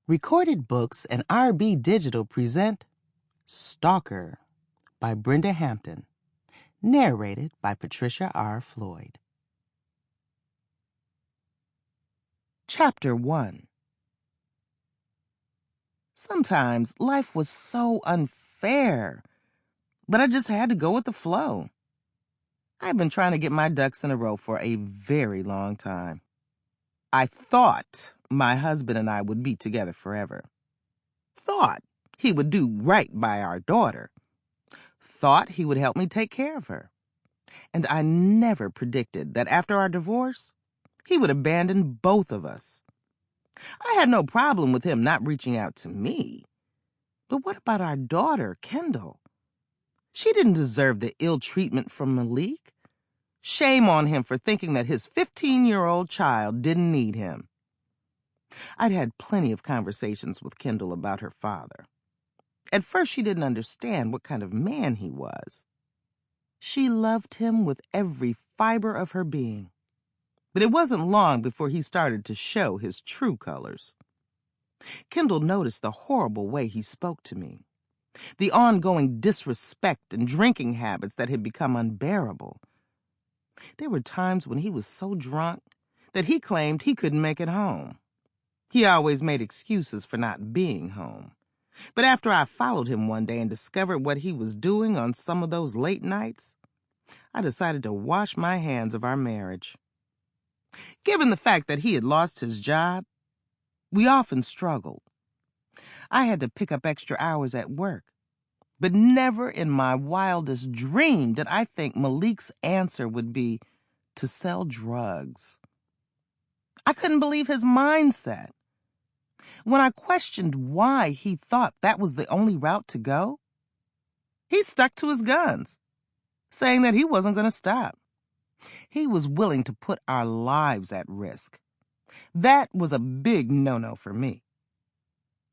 Recorded Books and RB Digital present Stalker by Brenda Hampton, narrated by Patricia R. Floyd. Chapter 1. Sometimes life was so unfair, but I just had to go with the flow. I've been trying to get my ducks in a row for a very long time. I thought my husband and I would be together forever. Thought he would do right by our daughter. Thought he would help me take care of her. And I never predicted that after our divorce, he would abandon both of us. I had no problem with him not reaching out to me. But what about our daughter, Kendall? She didn't deserve the ill treatment from Malik. Shame on him for thinking that his 15-year-old child didn't need him. I'd had plenty of conversations with Kendall about her father. At first, she didn't understand what kind of man he was. She loved him with every fiber of her being. But it wasn't long before he started to show his true colors. Kendall noticed the horrible way he spoke to me, the ongoing disrespect and drinking habits that had become unbearable. There were times when he was so drunk that he claimed he couldn't make it home. He always made excuses for not being home. But after I followed him one day and discovered what he was doing on some of those late nights, I decided to wash my hands of our marriage. Given the fact that he had lost his job, we often struggled. I had to pick up extra hours at work, but never in my wildest dream did I think Malik's answer would be to sell drugs. I couldn't believe his mindset. When I questioned why he thought that was the only route to go, he stuck to his guns, saying that he wasn't going to stop. He was willing to put our lives at risk. That was a big no-no for me.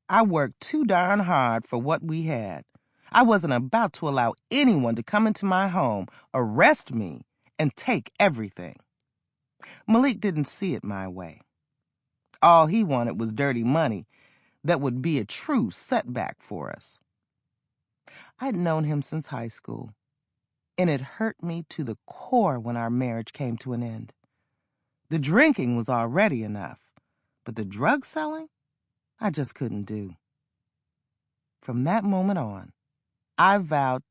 I worked too darn hard for what we had. I wasn't about to allow anyone to come into my home, arrest me, and take everything. Malik didn't see it my way. All he wanted was dirty money that would be a true setback for us. I'd known him since high school, and it hurt me to the core when our marriage came to an end. The drinking was already enough, but the drug selling, I just couldn't do. From that moment on, I vowed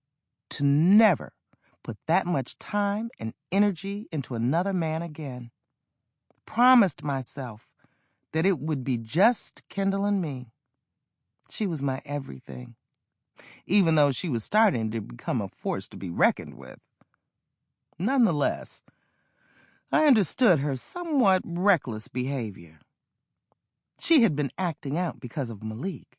to never put that much time and energy into another man again. Promised myself that it would be just Kendall and me. She was my everything, even though she was starting to become a force to be reckoned with. Nonetheless, I understood her somewhat reckless behavior. She had been acting out because of Malik.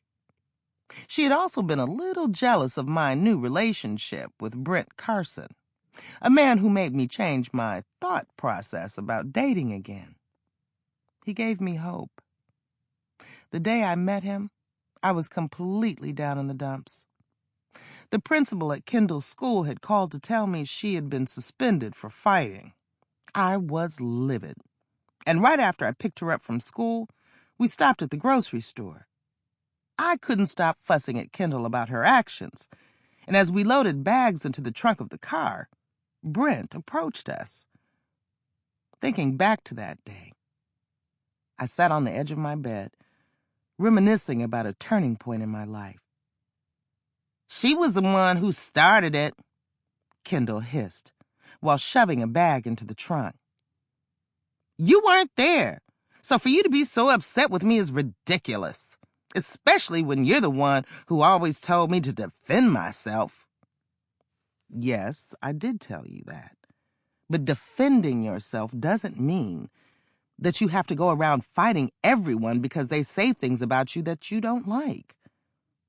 She had also been a little jealous of my new relationship with Brent Carson, a man who made me change my thought process about dating again. He gave me hope. The day I met him, I was completely down in the dumps. The principal at Kendall's school had called to tell me she had been suspended for fighting. I was livid. And right after I picked her up from school, we stopped at the grocery store. I couldn't stop fussing at Kendall about her actions, and as we loaded bags into the trunk of the car, Brent approached us. Thinking back to that day, I sat on the edge of my bed, reminiscing about a turning point in my life. "She was the one who started it," Kendall hissed, while shoving a bag into the trunk. "You weren't there, so for you to be so upset with me is ridiculous, especially when you're the one who always told me to defend myself." Yes, I did tell you that. But defending yourself doesn't mean that you have to go around fighting everyone because they say things about you that you don't like.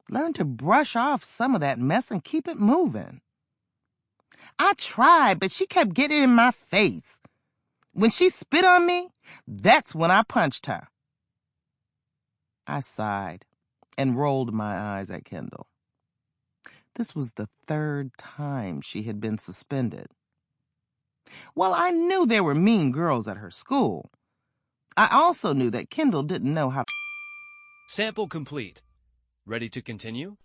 Learn to brush off some of that mess and keep it moving. "I tried, but she kept getting in my face. When she spit on me, that's when I punched her." I sighed and rolled my eyes at Kendall. This was the third time she had been suspended. While I knew there were mean girls at her school, I also knew that Kendall didn't know how. Sample complete. Ready to continue?